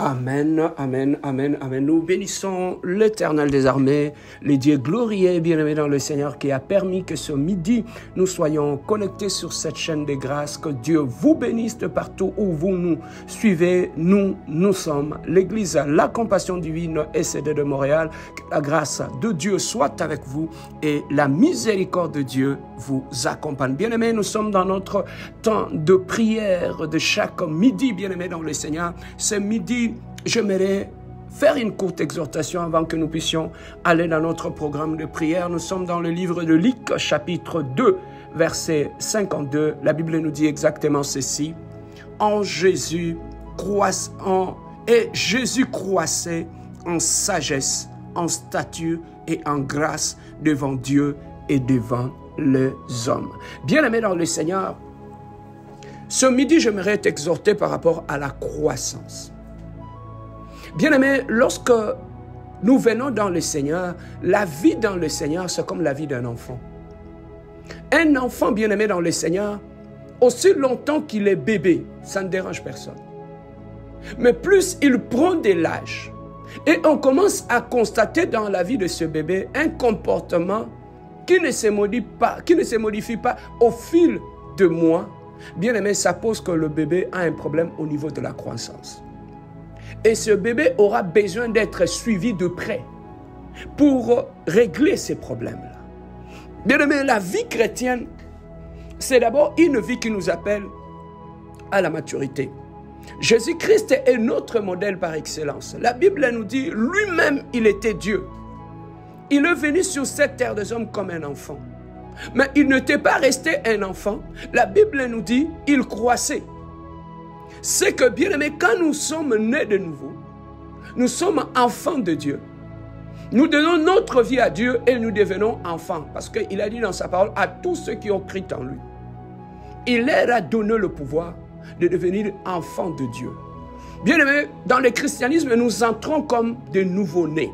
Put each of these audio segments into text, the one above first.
Amen, amen, amen, amen. Nous bénissons l'Éternel des armées, les dieux glorieux et bien-aimés dans le Seigneur qui a permis que ce midi, nous soyons connectés sur cette chaîne de grâce. Que Dieu vous bénisse de partout où vous nous suivez. Nous sommes l'Église La Compassion Divine SCD de Montréal. Que la grâce de Dieu soit avec vous et la miséricorde de Dieu vous accompagne. Bien-aimés, nous sommes dans notre temps de prière de chaque midi, bien-aimés dans le Seigneur. Ce midi, j'aimerais faire une courte exhortation avant que nous puissions aller dans notre programme de prière. Nous sommes dans le livre de Luc, chapitre 2, verset 52. La Bible nous dit exactement ceci. Jésus croissait en sagesse, en stature et en grâce devant Dieu et devant les hommes. Bien-aimés dans le Seigneur, ce midi, j'aimerais t'exhorter par rapport à la croissance. Bien-aimés, lorsque nous venons dans le Seigneur, la vie dans le Seigneur, c'est comme la vie d'un enfant. Un enfant bien-aimé dans le Seigneur, aussi longtemps qu'il est bébé, ça ne dérange personne. Mais plus il prend de l'âge, et on commence à constater dans la vie de ce bébé un comportement qui ne se modifie pas au fil de mois, bien-aimé, ça pose que le bébé a un problème au niveau de la croissance. Et ce bébé aura besoin d'être suivi de près pour régler ces problèmes-là. Bien-aimé, la vie chrétienne, c'est d'abord une vie qui nous appelle à la maturité. Jésus-Christ est notre modèle par excellence. La Bible nous dit, lui-même, il était Dieu. Il est venu sur cette terre des hommes comme un enfant. Mais il n'était pas resté un enfant. La Bible nous dit, il croissait. C'est que, bien aimé, quand nous sommes nés de nouveau, nous sommes enfants de Dieu. Nous donnons notre vie à Dieu et nous devenons enfants. Parce qu'il a dit dans sa parole à tous ceux qui ont cru en lui. Il leur a donné le pouvoir de devenir enfants de Dieu. Bien aimé, dans le christianisme, nous entrons comme des nouveaux-nés.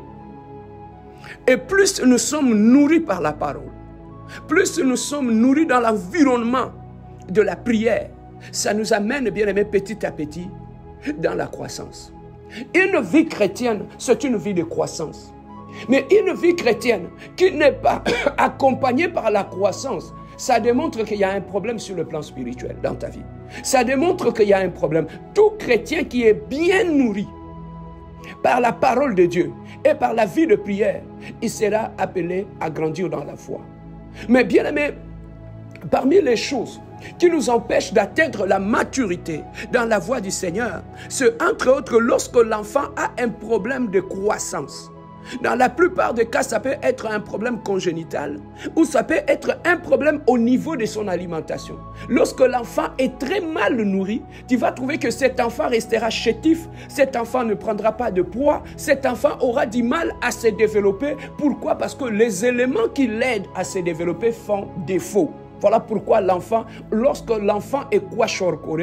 Et plus nous sommes nourris par la parole, plus nous sommes nourris dans l'environnement de la prière, ça nous amène, bien aimé, petit à petit, dans la croissance. Une vie chrétienne, c'est une vie de croissance. Mais une vie chrétienne qui n'est pas accompagnée par la croissance, ça démontre qu'il y a un problème sur le plan spirituel dans ta vie. Ça démontre qu'il y a un problème. Tout chrétien qui est bien nourri par la parole de Dieu et par la vie de prière, il sera appelé à grandir dans la foi. Mais bien aimé, parmi les choses qui nous empêchent d'atteindre la maturité dans la voie du Seigneur, c'est entre autres lorsque l'enfant a un problème de croissance. Dans la plupart des cas, ça peut être un problème congénital ou ça peut être un problème au niveau de son alimentation. Lorsque l'enfant est très mal nourri, tu vas trouver que cet enfant restera chétif, cet enfant ne prendra pas de poids, cet enfant aura du mal à se développer. Pourquoi? Parce que les éléments qui l'aident à se développer font défaut. Voilà pourquoi lorsque l'enfant est kwashiorkor,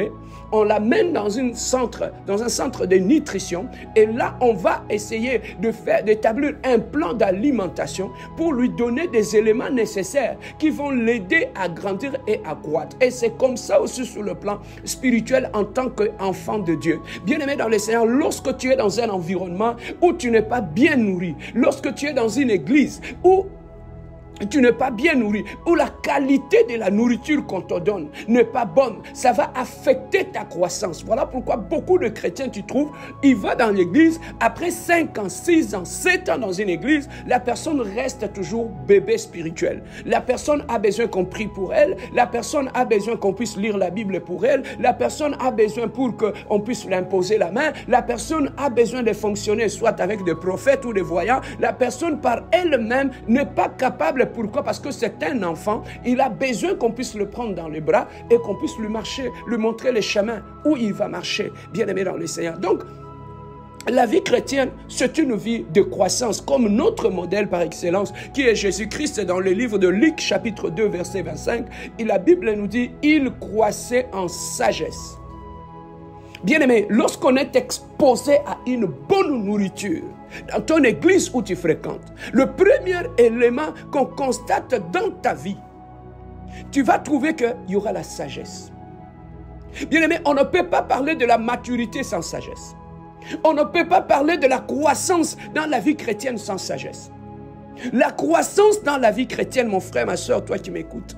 on l'amène dans un centre de nutrition et là, on va essayer d'établir un plan d'alimentation pour lui donner des éléments nécessaires qui vont l'aider à grandir et à croître. Et c'est comme ça aussi sur le plan spirituel en tant qu'enfant de Dieu. Bien-aimé dans le Seigneur, lorsque tu es dans un environnement où tu n'es pas bien nourri, lorsque tu es dans une église où tu n'es pas bien nourri, ou la qualité de la nourriture qu'on te donne n'est pas bonne, ça va affecter ta croissance. Voilà pourquoi beaucoup de chrétiens, tu trouves, ils vont dans l'église, après 5 ans, 6 ans, 7 ans dans une église, la personne reste toujours bébé spirituel. La personne a besoin qu'on prie pour elle, la personne a besoin qu'on puisse lire la Bible pour elle, la personne a besoin pour qu'on puisse lui imposer la main, la personne a besoin de fonctionner soit avec des prophètes ou des voyants, la personne par elle-même n'est pas capable. Pourquoi? Parce que c'est un enfant, il a besoin qu'on puisse le prendre dans les bras et qu'on puisse lui montrer le chemin où il va marcher, bien aimé dans le Seigneur. Donc, la vie chrétienne, c'est une vie de croissance, comme notre modèle par excellence, qui est Jésus-Christ dans le livre de Luc, chapitre 2, verset 25. Et la Bible nous dit, il croissait en sagesse. Bien aimé, lorsqu'on est exposé à une bonne nourriture, dans ton église où tu fréquentes, le premier élément qu'on constate dans ta vie, tu vas trouver qu'il y aura la sagesse. Bien aimé, on ne peut pas parler de la maturité sans sagesse. On ne peut pas parler de la croissance dans la vie chrétienne sans sagesse. La croissance dans la vie chrétienne, mon frère, ma soeur, toi qui m'écoutes,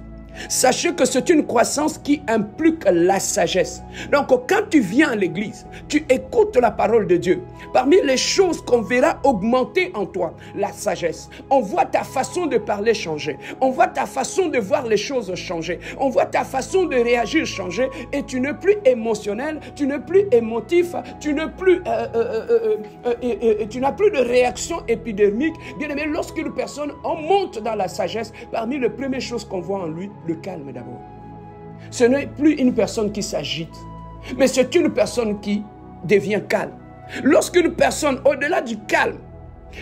sachez que c'est une croissance qui implique la sagesse. Donc, quand tu viens à l'église, tu écoutes la parole de Dieu. Parmi les choses qu'on verra augmenter en toi, la sagesse. On voit ta façon de parler changer. On voit ta façon de voir les choses changer. On voit ta façon de réagir changer. Et tu n'es plus émotionnel, tu n'es plus émotif, tu n'es plus, tu n'as plus de réaction épidermique. Bien aimé, lorsqu'une personne, on monte dans la sagesse, parmi les premières choses qu'on voit en lui, le calme d'abord. Ce n'est plus une personne qui s'agite, mais c'est une personne qui devient calme. Lorsqu'une personne, au-delà du calme,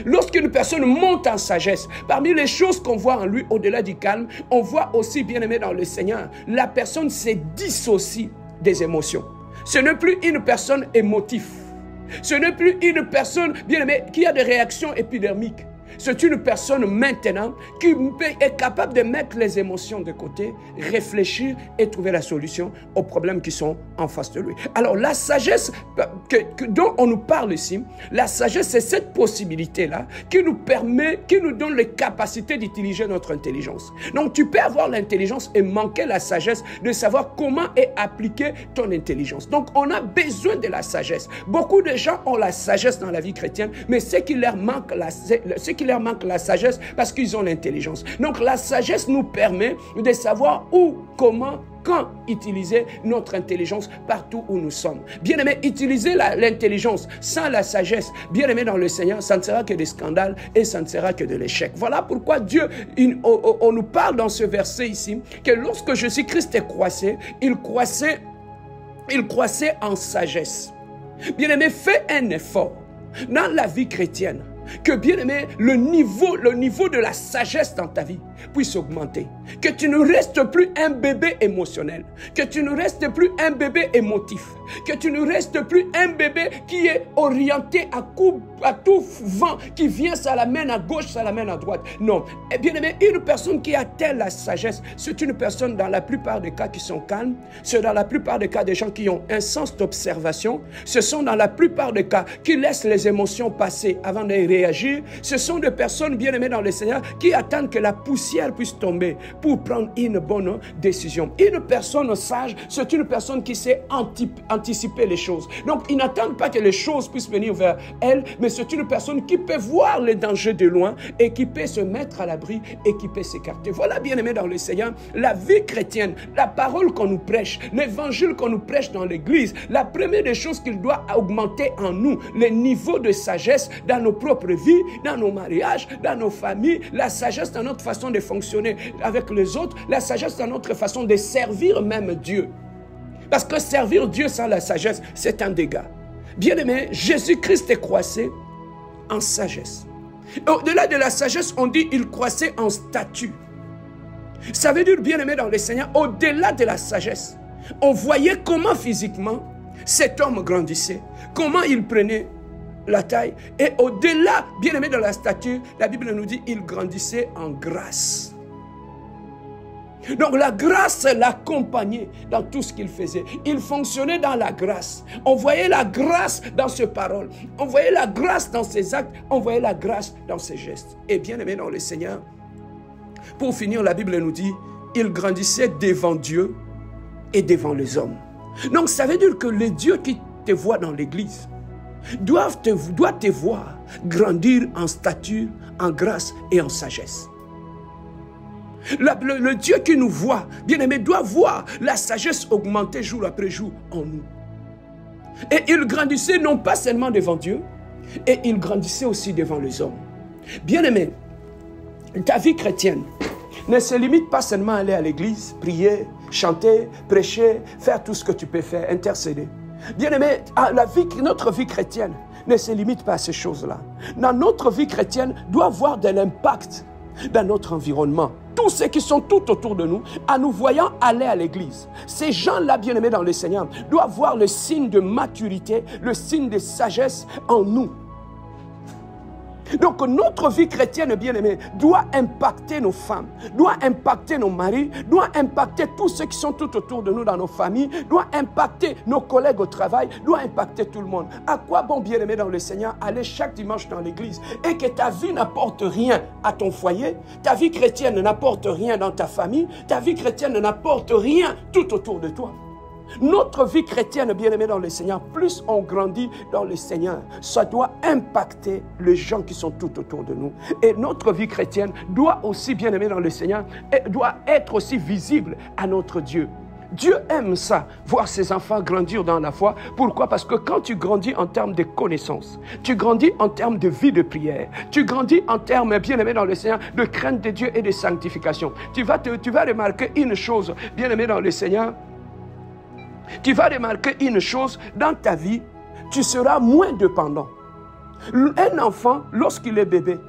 lorsqu'une personne monte en sagesse, parmi les choses qu'on voit en lui, au-delà du calme, on voit aussi, bien aimé dans le Seigneur, la personne se dissocie des émotions. Ce n'est plus une personne émotive. Ce n'est plus une personne, bien aimé, qui a des réactions épidermiques. C'est une personne maintenant qui est capable de mettre les émotions de côté, réfléchir et trouver la solution aux problèmes qui sont en face de lui. Alors la sagesse dont on nous parle ici, la sagesse c'est cette possibilité-là qui nous permet, qui nous donne les capacités d'utiliser notre intelligence. Donc tu peux avoir l'intelligence et manquer la sagesse de savoir comment est appliquée ton intelligence. Donc on a besoin de la sagesse. Beaucoup de gens ont la sagesse dans la vie chrétienne, mais ce qui leur manque la sagesse parce qu'ils ont l'intelligence. Donc la sagesse nous permet de savoir où, comment, quand utiliser notre intelligence partout où nous sommes. Bien aimé, utiliser l'intelligence sans la sagesse, bien aimé dans le Seigneur, ça ne sera que des scandales et ça ne sera que de l'échec. Voilà pourquoi Dieu, on nous parle dans ce verset ici, que lorsque Jésus-Christ est croissé, il croissait en sagesse. Bien aimé, fais un effort dans la vie chrétienne. Que bien aimé, le niveau de la sagesse dans ta vie puisse augmenter. Que tu ne restes plus un bébé émotionnel. Que tu ne restes plus un bébé émotif. Que tu ne restes plus un bébé qui est orienté à tout vent qui vient, ça l'amène à gauche, ça l'amène à droite. Non. Et bien aimé, une personne qui atteint la sagesse, c'est une personne dans la plupart des cas qui sont calmes. C'est dans la plupart des cas des gens qui ont un sens d'observation. Ce sont dans la plupart des cas qui laissent les émotions passer avant de réagir. Ce sont des personnes bien aimées dans le Seigneur qui attendent que la poussière puisse tomber pour prendre une bonne décision. Une personne sage, c'est une personne qui sait anticiper les choses. Donc, ils n'attendent pas que les choses puissent venir vers elle, mais c'est une personne qui peut voir les dangers de loin et qui peut se mettre à l'abri et qui peut s'écarter. Voilà, bien aimé dans le Seigneur, la vie chrétienne, la parole qu'on nous prêche, l'évangile qu'on nous prêche dans l'église, la première des choses qu'il doit augmenter en nous, les niveaux de sagesse dans nos propres vies, dans nos mariages, dans nos familles, la sagesse dans notre façon de fonctionner avec les autres, la sagesse dans notre façon de servir même Dieu. Parce que servir Dieu sans la sagesse, c'est un dégât. Bien aimé, Jésus-Christ est croissé en sagesse. Au-delà de la sagesse, on dit il croissait en statut. Ça veut dire, bien aimé dans le Seigneur, au-delà de la sagesse, on voyait comment physiquement cet homme grandissait, comment il prenait la taille. Et au-delà, bien aimé dans la stature, la Bible nous dit il grandissait en grâce. Donc la grâce l'accompagnait dans tout ce qu'il faisait. Il fonctionnait dans la grâce. On voyait la grâce dans ses paroles. On voyait la grâce dans ses actes. On voyait la grâce dans ses gestes. Et bien aimé dans le Seigneur, pour finir, la Bible nous dit il grandissait devant Dieu et devant les hommes. Donc ça veut dire que les dieux qui te voient dans l'église doit te voir grandir en stature, en grâce et en sagesse. Le Dieu qui nous voit, bien aimé, doit voir la sagesse augmenter jour après jour en nous. Et il grandissait non pas seulement devant Dieu, et il grandissait aussi devant les hommes. Bien aimé, ta vie chrétienne ne se limite pas seulement à aller à l'église, prier, chanter, prêcher, faire tout ce que tu peux faire, intercéder. Bien aimé, notre vie chrétienne ne se limite pas à ces choses-là. Dans notre vie chrétienne doit avoir de l'impact dans notre environnement. Tous ceux qui sont tout autour de nous, en nous voyant aller à l'église, ces gens-là, bien aimés dans le Seigneur, doivent voir le signe de maturité, le signe de sagesse en nous. Donc notre vie chrétienne, bien-aimée, doit impacter nos femmes, doit impacter nos maris, doit impacter tous ceux qui sont tout autour de nous dans nos familles, doit impacter nos collègues au travail, doit impacter tout le monde. À quoi bon, bien-aimé dans le Seigneur, aller chaque dimanche dans l'église et que ta vie n'apporte rien à ton foyer, ta vie chrétienne n'apporte rien dans ta famille, ta vie chrétienne n'apporte rien tout autour de toi. Notre vie chrétienne, bien-aimée dans le Seigneur, plus on grandit dans le Seigneur, ça doit impacter les gens qui sont tout autour de nous. Et notre vie chrétienne doit aussi, bien-aimée dans le Seigneur, doit être aussi visible à notre Dieu. Dieu aime ça, voir ses enfants grandir dans la foi. Pourquoi? Parce que quand tu grandis en termes de connaissances, tu grandis en termes de vie de prière, tu grandis en termes, bien-aimé dans le Seigneur, de crainte de Dieu et de sanctification. Tu vas remarquer une chose, bien-aimé dans le Seigneur, tu vas remarquer une chose dans ta vie, tu seras moins dépendant. Un enfant, lorsqu'il est bébé,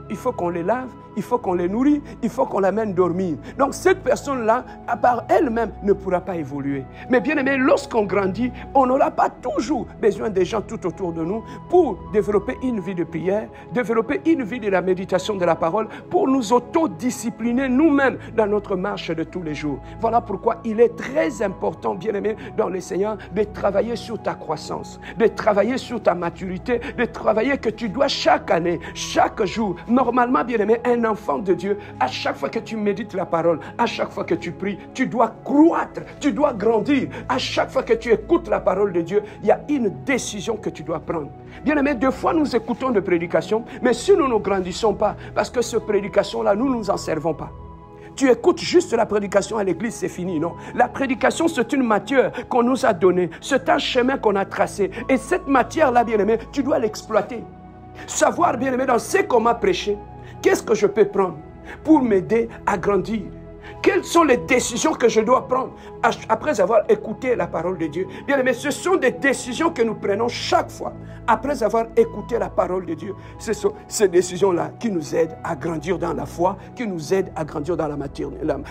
il faut qu'on le lave, il faut qu'on les nourrit, il faut qu'on l'amène dormir. Donc cette personne-là, à part elle-même, ne pourra pas évoluer. Mais bien aimé, lorsqu'on grandit, on n'aura pas toujours besoin des gens tout autour de nous pour développer une vie de prière, développer une vie de la méditation de la parole, pour nous autodiscipliner nous-mêmes dans notre marche de tous les jours. Voilà pourquoi il est très important, bien aimé, dans le Seigneur, de travailler sur ta croissance, de travailler sur ta maturité, de travailler que tu dois chaque année, chaque jour. Normalement, bien aimé, un enfant de Dieu, à chaque fois que tu médites la parole, à chaque fois que tu pries, tu dois croître, tu dois grandir. À chaque fois que tu écoutes la parole de Dieu, il y a une décision que tu dois prendre. Bien aimé, des fois nous écoutons des prédications, mais si nous ne grandissons pas, parce que ces prédications-là, nous ne nous en servons pas. Tu écoutes juste la prédication à l'église, c'est fini, non? La prédication, c'est une matière qu'on nous a donnée. C'est un chemin qu'on a tracé. Et cette matière-là, bien aimé, tu dois l'exploiter. Savoir, bien aimé, dans ce qu'on m'a prêché, qu'est-ce que je peux prendre pour m'aider à grandir? Quelles sont les décisions que je dois prendre après avoir écouté la parole de Dieu? Bien aimé, ce sont des décisions que nous prenons chaque fois après avoir écouté la parole de Dieu. Ce sont ces décisions-là qui nous aident à grandir dans la foi, qui nous aident à grandir dans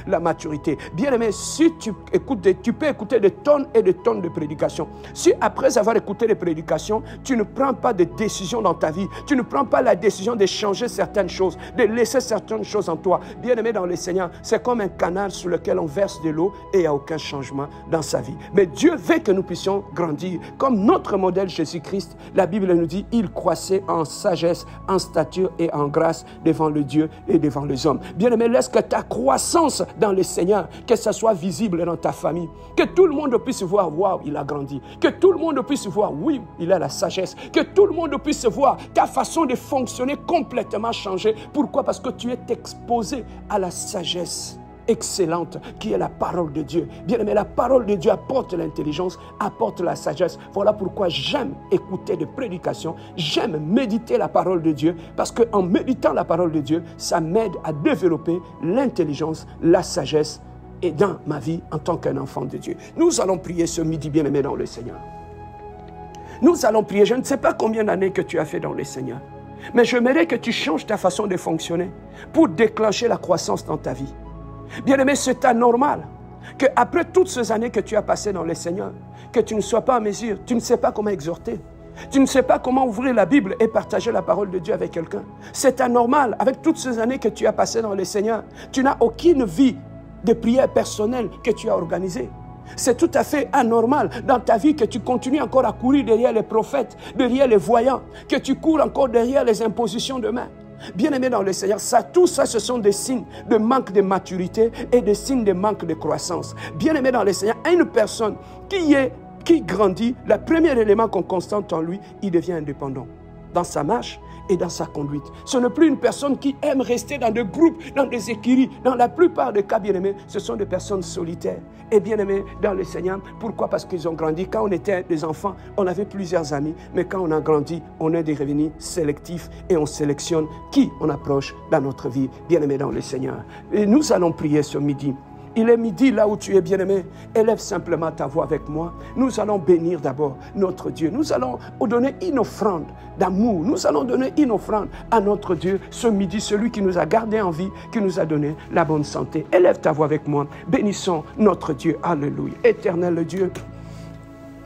la maturité. Bien aimé, si tu peux écouter des tonnes et des tonnes de prédications. Si après avoir écouté les prédications, tu ne prends pas de décision dans ta vie, tu ne prends pas la décision de changer certaines choses, de laisser certaines choses en toi. Bien aimé dans le Seigneur, c'est comme un canal sur lequel on verse de l'eau et il n'y a aucun changement dans sa vie. Mais Dieu veut que nous puissions grandir. Comme notre modèle Jésus-Christ, la Bible nous dit, il croissait en sagesse, en stature et en grâce devant le Dieu et devant les hommes. Bien-aimé, laisse que ta croissance dans le Seigneur, que ça soit visible dans ta famille. Que tout le monde puisse voir, waouh, il a grandi. Que tout le monde puisse voir, oui, il a la sagesse. Que tout le monde puisse voir ta façon de fonctionner complètement changée. Pourquoi? Parce que tu es exposé à la sagesse excellente qui est la parole de Dieu. Bien aimé, la parole de Dieu apporte l'intelligence, apporte la sagesse. Voilà pourquoi j'aime écouter des prédications, j'aime méditer la parole de Dieu, parce qu'en méditant la parole de Dieu, ça m'aide à développer l'intelligence, la sagesse et dans ma vie en tant qu'un enfant de Dieu. Nous allons prier ce midi, bien aimé dans le Seigneur. Nous allons prier. Je ne sais pas combien d'années que tu as fait dans le Seigneur, mais j'aimerais que tu changes ta façon de fonctionner pour déclencher la croissance dans ta vie. Bien-aimé, c'est anormal qu'après toutes ces années que tu as passées dans le Seigneur, que tu ne sois pas en mesure, tu ne sais pas comment exhorter, tu ne sais pas comment ouvrir la Bible et partager la parole de Dieu avec quelqu'un. C'est anormal, avec toutes ces années que tu as passées dans le Seigneur, tu n'as aucune vie de prière personnelle que tu as organisée. C'est tout à fait anormal dans ta vie que tu continues encore à courir derrière les prophètes, derrière les voyants, que tu cours encore derrière les impositions de main. Bien-aimé dans le Seigneur, tout ça, ce sont des signes de manque de maturité et des signes de manque de croissance. Bien-aimé dans le Seigneur, une personne qui grandit, le premier élément qu'on constate en lui, il devient indépendant dans sa marche et dans sa conduite. Ce n'est plus une personne qui aime rester dans des groupes, dans des écuries. Dans la plupart des cas, bien-aimés, ce sont des personnes solitaires. Et bien-aimés dans le Seigneur, pourquoi? Parce qu'ils ont grandi. Quand on était des enfants, on avait plusieurs amis. Mais quand on a grandi, on est devenu sélectif et on sélectionne qui on approche dans notre vie. Bien-aimés dans le Seigneur. Et nous allons prier ce midi. Il est midi là où tu es bien-aimé. Élève simplement ta voix avec moi. Nous allons bénir d'abord notre Dieu. Nous allons donner une offrande d'amour. Nous allons donner une offrande à notre Dieu ce midi, celui qui nous a gardés en vie, qui nous a donné la bonne santé. Élève ta voix avec moi. Bénissons notre Dieu. Alléluia. Éternel Dieu,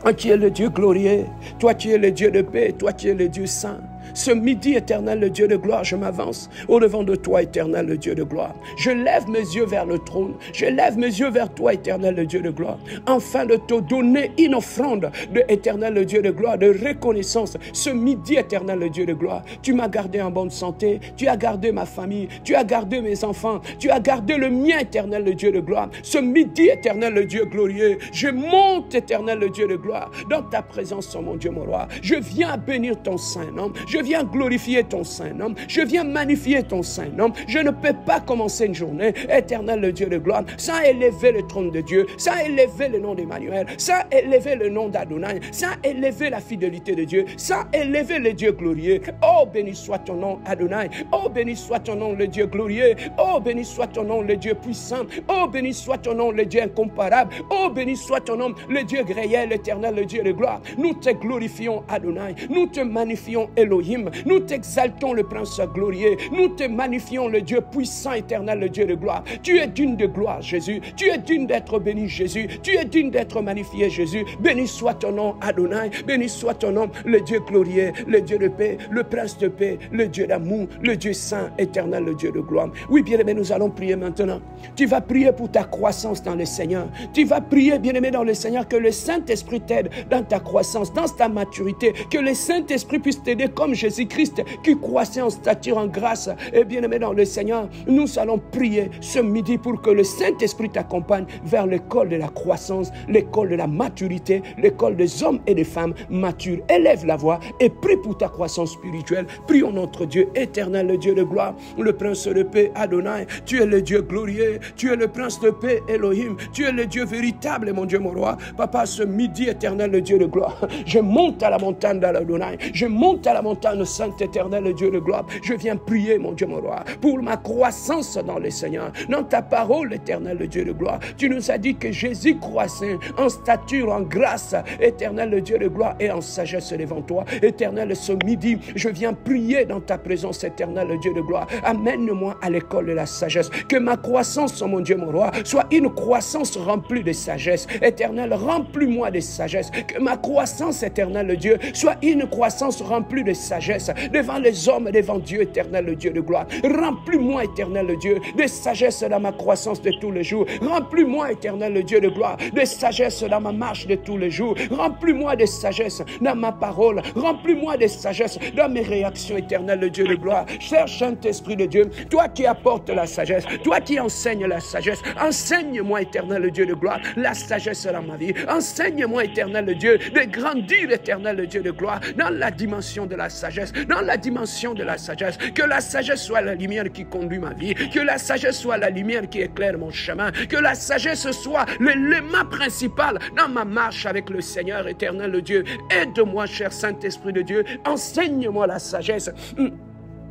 toi qui es le Dieu glorieux, toi qui es le Dieu de paix, toi qui es le Dieu saint. Ce midi, éternel, le Dieu de gloire, je m'avance au-devant de toi, éternel, le Dieu de gloire. Je lève mes yeux vers le trône. Je lève mes yeux vers toi, éternel, le Dieu de gloire, afin de te donner une offrande de éternel, le Dieu de gloire, de reconnaissance. Ce midi, éternel, le Dieu de gloire, tu m'as gardé en bonne santé, tu as gardé ma famille, tu as gardé mes enfants, tu as gardé le mien, éternel, le Dieu de gloire. Ce midi, éternel, le Dieu glorieux, je monte, éternel, le Dieu de gloire, dans ta présence, mon Dieu, mon roi. Je viens bénir ton Saint-Nom, je viens glorifier ton Saint-Nom, je viens magnifier ton Saint-Nom. Je ne peux pas commencer une journée, éternel, le Dieu de gloire, sans élever le trône de Dieu, sans élever le nom d'Emmanuel, sans élever le nom d'Adonai, sans élever la fidélité de Dieu, sans élever le Dieu glorieux. Oh, béni soit ton nom, Adonai. Oh, béni soit ton nom, le Dieu glorieux. Oh, béni soit ton nom, le Dieu puissant. Oh, béni soit ton nom, le Dieu incomparable. Oh, béni soit ton nom, le Dieu réel, l'éternel, le Dieu de gloire. Nous te glorifions, Adonai. Nous te magnifions, Elohim. Nous t'exaltons, le Prince glorieux. Nous te magnifions, le Dieu puissant, éternel, le Dieu de gloire. Tu es digne de gloire, Jésus. Tu es digne d'être béni, Jésus. Tu es digne d'être magnifié, Jésus. Béni soit ton nom, Adonai. Béni soit ton nom, le Dieu glorieux, le Dieu de paix, le Prince de paix, le Dieu d'amour, le Dieu saint, éternel, le Dieu de gloire. Oui, bien-aimé, nous allons prier maintenant. Tu vas prier pour ta croissance dans le Seigneur. Tu vas prier, bien-aimé, dans le Seigneur, que le Saint-Esprit t'aide dans ta croissance, dans ta maturité, que le Saint-Esprit puisse t'aider comme Jésus-Christ qui croissait en stature, en grâce. Et bien-aimé, dans le Seigneur, nous allons prier ce midi pour que le Saint-Esprit t'accompagne vers l'école de la croissance, l'école de la maturité, l'école des hommes et des femmes matures. Élève la voix et prie pour ta croissance spirituelle. Prions notre Dieu éternel, le Dieu de gloire, le Prince de paix, Adonai. Tu es le Dieu glorieux, tu es le Prince de paix, Elohim. Tu es le Dieu véritable, mon Dieu, mon roi. Papa, ce midi éternel, le Dieu de gloire, je monte à la montagne d'Adonai. Je monte à la montagne sainte éternelle, le Dieu de gloire. Je viens prier, mon Dieu, mon roi, pour ma croissance dans le Seigneur. Dans ta parole, éternel, le Dieu de gloire, tu nous as dit que Jésus croissait en stature, en grâce, éternel, le Dieu de gloire, et en sagesse devant toi. Éternel, ce midi, je viens prier dans ta présence, éternel, le Dieu de gloire. Amène-moi à l'école de la sagesse. Que ma croissance, mon Dieu, mon roi, soit une croissance remplie de sagesse. Éternel, remplis-moi de sagesse. Que ma croissance, éternel, le Dieu, soit une croissance remplie de sagesse devant les hommes, devant Dieu, éternel, le Dieu de gloire. Remplis-moi, éternel, le Dieu, de sagesse dans ma croissance de tous les jours. Remplis-moi, éternel, le Dieu de gloire, de sagesse dans ma marche de tous les jours. Remplis-moi de sagesse dans ma parole. Remplis-moi de sagesse dans mes réactions, éternel, le Dieu de gloire. Cher Saint-Esprit de Dieu, toi qui apportes la sagesse, toi qui enseignes la sagesse, enseigne-moi, éternel, le Dieu de gloire, la sagesse dans ma vie. Enseigne-moi, éternel, le Dieu, de grandir, éternel, le Dieu de gloire, dans la dimension de la sagesse, dans la dimension de la sagesse. Que la sagesse soit la lumière qui conduit ma vie, que la sagesse soit la lumière qui éclaire mon chemin, que la sagesse soit l'élément principal dans ma marche avec le Seigneur, éternel, le Dieu. Aide-moi, cher Saint-Esprit de Dieu, enseigne-moi la sagesse.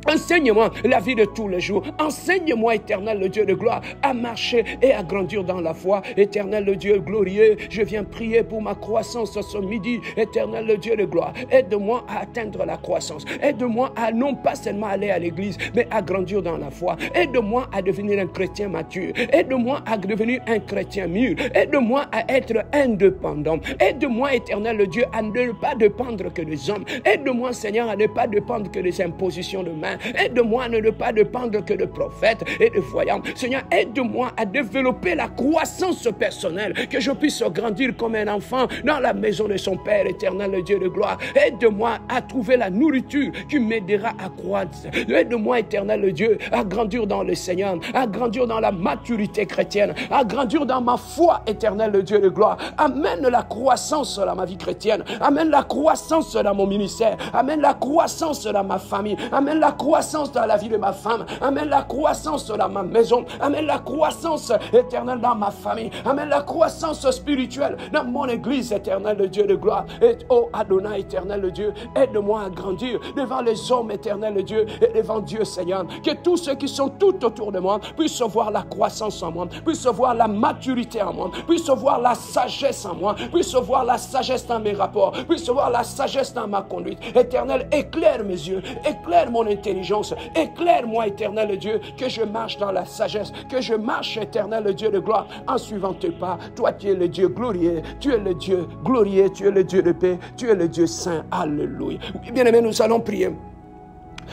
Enseigne-moi la vie de tous les jours. Enseigne-moi, éternel, le Dieu de gloire, à marcher et à grandir dans la foi. Éternel, le Dieu glorieux, je viens prier pour ma croissance ce midi. Éternel, le Dieu de gloire, aide-moi à atteindre la croissance. Aide-moi à non pas seulement aller à l'église, mais à grandir dans la foi. Aide-moi à devenir un chrétien mature. Aide-moi à devenir un chrétien mûr. Aide-moi à être indépendant. Aide-moi, éternel, le Dieu, à ne pas dépendre que des hommes. Aide-moi, Seigneur, à ne pas dépendre que des impositions de main. Aide-moi à ne pas dépendre que de prophètes et de voyants. Seigneur, aide-moi à développer la croissance personnelle, que je puisse grandir comme un enfant dans la maison de son Père éternel, le Dieu de gloire. Aide-moi à trouver la nourriture qui m'aidera à croître. Aide-moi, éternel le Dieu, à grandir dans le Seigneur, à grandir dans la maturité chrétienne, à grandir dans ma foi, éternel le Dieu de gloire. Amène la croissance dans ma vie chrétienne. Amène la croissance dans mon ministère. Amène la croissance dans ma famille. Amène la croissance dans la vie de ma femme. Amène la croissance dans ma maison. Amène la croissance éternelle dans ma famille. Amène la croissance spirituelle dans mon église, éternel le Dieu de gloire. Et oh Adonai, éternel le Dieu, aide-moi à grandir devant les hommes, éternel le Dieu, et devant Dieu, Seigneur. Que tous ceux qui sont tout autour de moi puissent voir la croissance en moi, puissent voir la maturité en moi, puissent voir la sagesse en moi, puissent voir la sagesse dans mes rapports, puissent voir la sagesse dans ma conduite. Éternel, éclaire mes yeux, éclaire mon intelligence, éclaire-moi, éternel Dieu, que je marche dans la sagesse, que je marche, éternel Dieu de gloire, en suivant tes pas. Toi, tu es le Dieu glorieux, tu es le Dieu glorieux, tu es le Dieu de paix, tu es le Dieu saint. Alléluia. Oui, bien-aimés, nous allons prier.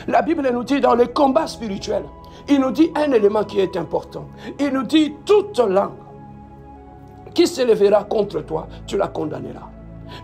La Bible nous dit dans le combat spirituel, il nous dit un élément qui est important. Il nous dit toute langue qui s'élèvera contre toi, tu la condamneras.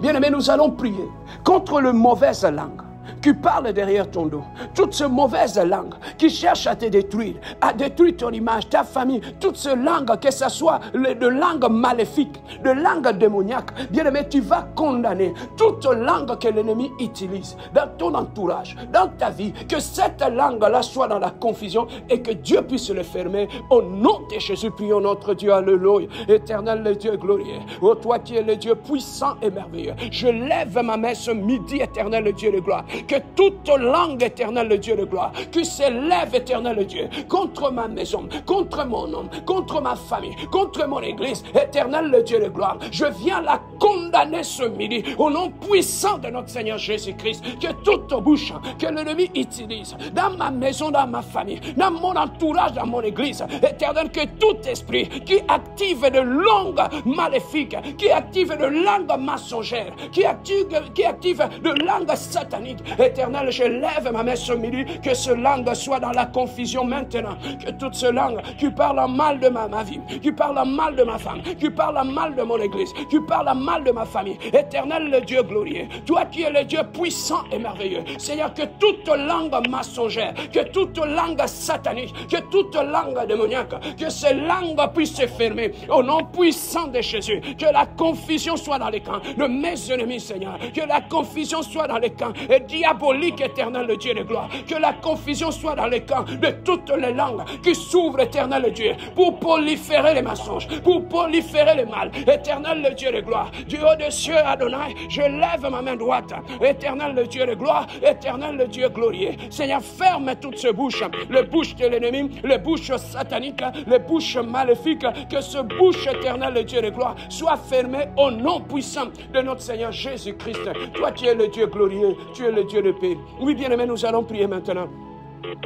Bien-aimés, nous allons prier contre le mauvaise langue qui parle derrière ton dos. Toute cette mauvaise langue qui cherche à te détruire, à détruire ton image, ta famille, toute cette langue, que ce soit de langue maléfique, de langue démoniaque, bien-aimé, tu vas condamner toute langue que l'ennemi utilise dans ton entourage, dans ta vie, que cette langue-là soit dans la confusion et que Dieu puisse le fermer. Au nom de Jésus, prions notre Dieu, alléluia. Éternel, le Dieu glorieux, ô toi qui es le Dieu puissant et merveilleux, je lève ma main ce midi, éternel, le Dieu de gloire. Que toute langue, éternelle, le Dieu de gloire, qui s'élève, éternel, le Dieu, contre ma maison, contre mon homme, contre ma famille, contre mon église, éternel, le Dieu de gloire, je viens la condamner ce midi, au nom puissant de notre Seigneur Jésus-Christ. Que toute bouche que l'ennemi utilise, dans ma maison, dans ma famille, dans mon entourage, dans mon église, éternel, que tout esprit qui active de langues maléfiques, qui active de langues mensongères, qui active de langues sataniques, éternel, je lève ma main ce midi, que ce langue soit dans la confusion maintenant, que toute ce langue qui parle mal de ma vie, qui parle mal de ma femme, qui parle mal de mon église, qui parle mal de ma famille, éternel, le Dieu glorieux, toi qui es le Dieu puissant et merveilleux, Seigneur, que toute langue mensongère, que toute langue satanique, que toute langue démoniaque, que ces langues puissent se fermer au nom puissant de Jésus, que la confusion soit dans les camps de mes ennemis, Seigneur, que la confusion soit dans les camps et diabolique, éternel, le Dieu de gloire, que la confusion soit dans les camps de toutes les langues qui s'ouvrent, éternel, le Dieu, pour proliférer les mensonges, pour proliférer le mal, éternel, le Dieu de gloire, du haut des cieux, Adonai, je lève ma main droite, éternel, le Dieu de gloire, éternel, le Dieu glorieux, Seigneur, ferme toutes ces bouches, les bouches de l'ennemi, les bouches sataniques, les bouches maléfiques, que ce bouche, éternel, le Dieu de gloire, soit fermée au nom puissant de notre Seigneur Jésus-Christ. Toi, tu es le Dieu glorieux, tu es le Dieu de paix. Oui, bien-aimés, nous allons prier maintenant.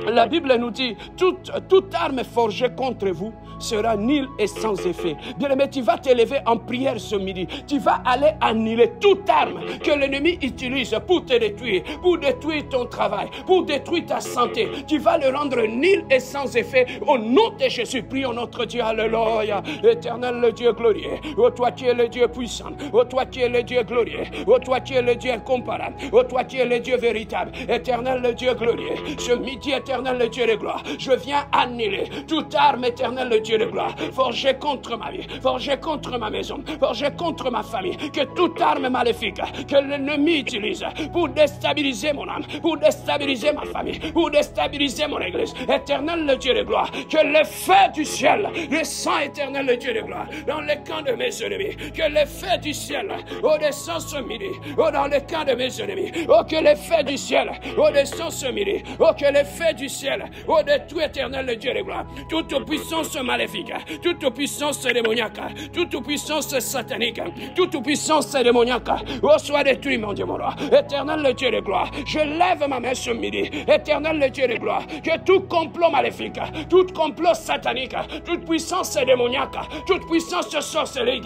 La Bible nous dit, toute arme forgée contre vous sera nulle et sans effet. Bien-aimé, tu vas t'élever en prière ce midi. Tu vas aller annuler toute arme que l'ennemi utilise pour te détruire, pour détruire ton travail, pour détruire ta santé. Tu vas le rendre nul et sans effet. Au nom de Jésus, prions notre Dieu. Alléluia. Éternel, le Dieu glorieux. Ô toi qui es le Dieu puissant. Ô toi qui es le Dieu glorieux. Ô toi qui es le Dieu incomparable. Ô toi qui es le Dieu véritable. Éternel, le Dieu glorieux. Ce midi, éternel, le Dieu de gloire, je viens annuler toute arme, éternel, le Dieu de gloire, forgée contre ma vie, forgée contre ma maison, forgée contre ma famille, que toute arme maléfique que l'ennemi utilise pour déstabiliser mon âme, pour déstabiliser ma famille, pour déstabiliser mon église, éternel, le Dieu de gloire, que le feu du ciel, le sang éternel, le Dieu de gloire, dans le camp de mes ennemis, que le feu du ciel, descend ce midi, dans le camp de mes ennemis, que le feu du ciel, descend ce midi, que le feu du ciel, de tout éternel, le Dieu de gloire, toute puissance maléfique, toute puissance démoniaque, toute puissance satanique, toute puissance démoniaque, soit détruit, mon Dieu, mon roi, éternel, le Dieu de gloire, je lève ma main ce midi, éternel, le Dieu de gloire, que tout complot maléfique, tout complot satanique, toute puissance démoniaque, toute puissance sorcellerie,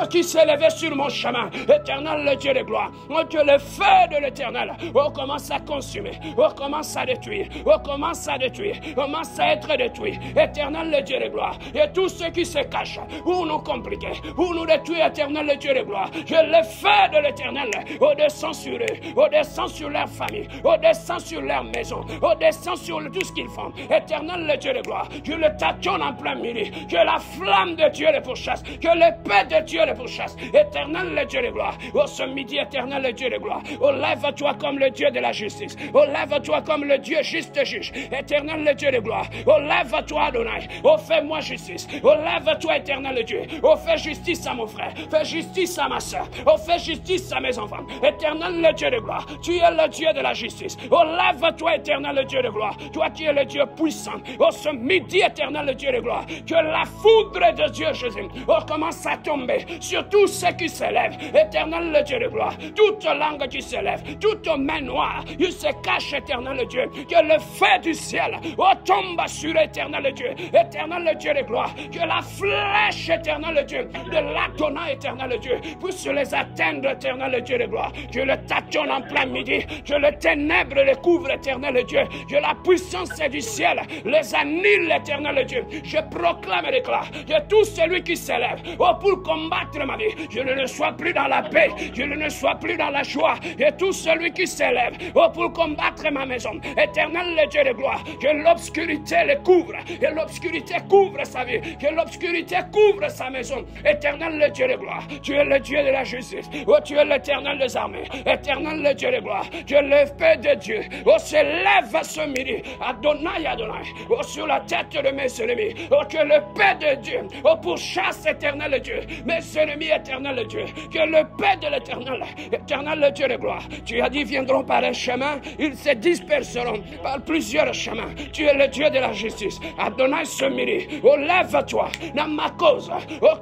qui s'est levée sur mon chemin, éternel, le Dieu de gloire, que le feu de l'éternel, commence à consumer, commence à détruire, commence à détruire, commence à être détruit, éternel, le Dieu de gloire, et tout ce qui se cache, pour nous compliquer, pour nous détruire, éternel, le Dieu de gloire, que le feu de l'éternel, descend sur eux, descend sur leur famille, descend sur leur maison, descend sur tout ce qu'ils font, éternel, le Dieu de gloire, que le tâtonne en plein midi, que la flamme de Dieu les pourchasse, que l'épée de Dieu les pourchasse, éternel, le Dieu de gloire, ce midi, éternel, le Dieu de gloire, lève-toi comme le Dieu de la justice, lève-toi comme le Dieu juste juge, éternel, le Dieu de gloire, lève-toi, Adonai, fais-moi justice, lève-toi, éternel, le Dieu, fais justice à mon frère, fais justice à ma soeur, fais justice à mes enfants, éternel, le Dieu de gloire, tu es le Dieu de la justice, lève-toi, éternel, le Dieu de gloire, toi qui es le Dieu puissant, ce midi, éternel, le Dieu de gloire, que la foudre de Dieu Jésus commence à tomber sur tout ce qui s'élève, éternel, le Dieu de gloire, toute langue qui s'élève, toute main noire, il se cache, éternel, le Dieu, que le feu du ciel tombe sur l'éternel Dieu. Éternel Dieu de gloire. Que la flèche éternelle Dieu de l'Adonai éternel Dieu puisse les atteindre éternel Dieu de gloire. Que le tâtonne en plein midi. Que le ténèbre les couvre éternel Dieu. Que la puissance du ciel les annule éternel Dieu. Je proclame et déclare que tout celui qui s'élève pour combattre ma vie, je ne sois plus dans la paix, je ne sois plus dans la joie. Et tout celui qui s'élève pour combattre ma maison, éternel le Dieu de gloire, que l'obscurité le couvre, que l'obscurité couvre sa vie, que l'obscurité couvre sa maison. Éternel le Dieu de gloire, tu es le Dieu de la justice, tu es l'éternel des armées, éternel le Dieu de gloire, que l'épée de Dieu s'élève ce midi, Adonai, Adonai, sur la tête de mes ennemis, que l'épée de Dieu pourchasse éternel Dieu, mes ennemis éternel Dieu, que l'épée de l'éternel, éternel Dieu de gloire, tu as dit viendront par un chemin, ils se disperseront par plusieurs chemins. Tu es le Dieu de la justice. Adonai ce midi, lève-toi dans ma cause,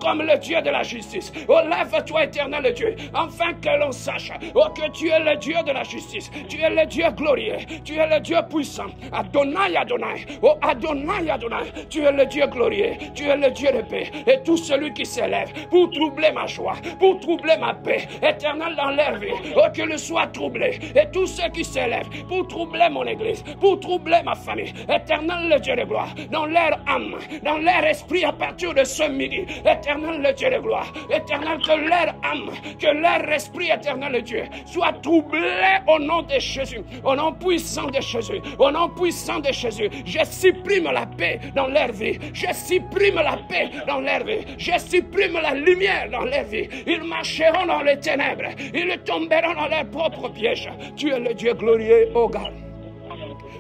comme le Dieu de la justice. Lève-toi éternel Dieu, afin que l'on sache que tu es le Dieu de la justice. Tu es le Dieu glorieux, tu es le Dieu puissant. Adonai, Adonai, Adonai, Adonai, tu es le Dieu glorieux, tu es le Dieu de paix. Et tout celui qui s'élève pour troubler ma joie, pour troubler ma paix, éternel dans leur vie, que le soit troublé. Et tous ceux qui s'élèvent pour troubler mon église, pour troubler ma famille, éternel le Dieu de gloire, dans leur âme, dans leur esprit à partir de ce midi, éternel le Dieu de gloire, éternel que leur âme, que leur esprit éternel le Dieu soit troublé au nom de Jésus, au nom puissant de Jésus, au nom puissant de Jésus. Je supprime la paix dans leur vie, je supprime la paix dans leur vie, je supprime la lumière dans leur vie. Ils marcheront dans les ténèbres, ils tomberont dans leur propre piège. Tu es le Dieu glorieux, oh God.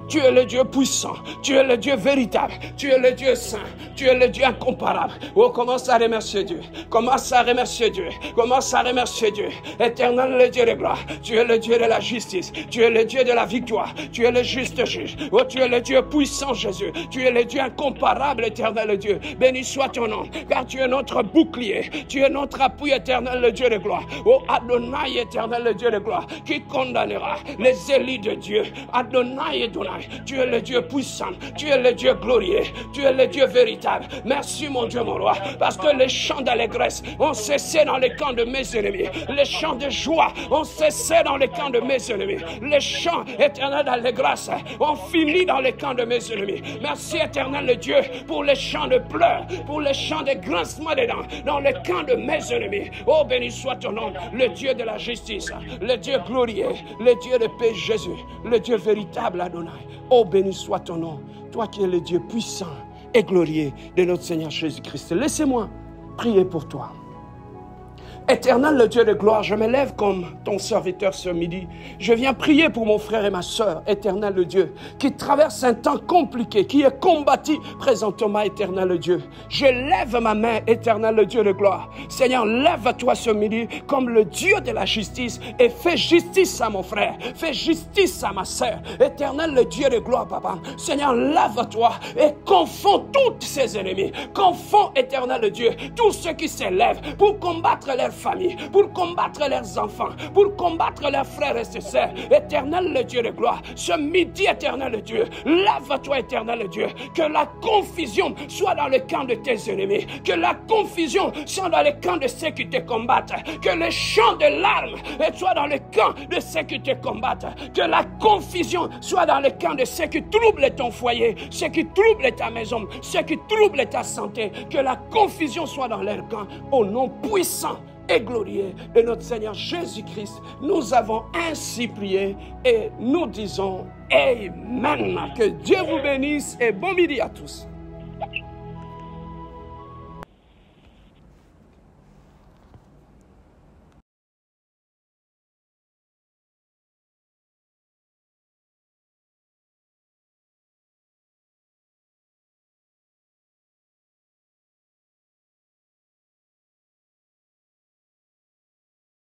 Tu es le Dieu puissant, tu es le Dieu véritable, tu es le Dieu saint, tu es le Dieu incomparable. Oh, commence à remercier Dieu, commence à remercier Dieu, commence à remercier Dieu. Éternel le Dieu de gloire, tu es le Dieu de la justice, tu es le Dieu de la victoire, tu es le juste juge. Oh, tu es le Dieu puissant Jésus, tu es le Dieu incomparable, éternel Dieu. Béni soit ton nom, car tu es notre bouclier, tu es notre appui éternel le Dieu de gloire. Oh, Adonai éternel le Dieu de gloire, qui condamnera les élus de Dieu. Adonai, Adonai. Tu es le Dieu puissant, tu es le Dieu glorieux, tu es le Dieu véritable. Merci mon Dieu, mon roi, parce que les chants d'allégresse ont cessé dans les camps de mes ennemis. Les chants de joie ont cessé dans les camps de mes ennemis. Les chants éternels d'allégresse ont fini dans les camps de mes ennemis. Merci éternel le Dieu pour les chants de pleurs, pour les chants de grincement des dents dans les camps de mes ennemis. Oh, béni soit ton nom, le Dieu de la justice, le Dieu glorieux, le Dieu de paix Jésus, le Dieu véritable Adonai. Oh, béni soit ton nom, toi qui es le Dieu puissant et glorieux de notre Seigneur Jésus-Christ. Laissez-moi prier pour toi. Éternel, le Dieu de gloire, je me lève comme ton serviteur ce midi. Je viens prier pour mon frère et ma soeur, éternel le Dieu, qui traverse un temps compliqué, qui est combattu présentement, éternel le Dieu. Je lève ma main, éternel le Dieu de gloire. Seigneur, lève-toi ce midi comme le Dieu de la justice et fais justice à mon frère, fais justice à ma soeur. Éternel le Dieu de gloire, papa. Seigneur, lève-toi et confonds tous ses ennemis. Confonds, éternel le Dieu, tous ceux qui s'élèvent pour combattre leurs famille, pour combattre leurs enfants, pour combattre leurs frères et ses sœurs. Éternel le Dieu de gloire, ce midi, éternel le Dieu, lève-toi, éternel le Dieu, que la confusion soit dans le camp de tes ennemis, que la confusion soit dans le camp de ceux qui te combattent, que le chant de larmes soit dans le camp de ceux qui te combattent, que la confusion soit dans le camp de ceux qui troublent ton foyer, ceux qui troublent ta maison, ceux qui troublent ta santé, que la confusion soit dans leur camp, au nom puissant et glorieux de notre Seigneur Jésus-Christ. Nous avons ainsi prié et nous disons Amen. Que Dieu vous bénisse et bon midi à tous.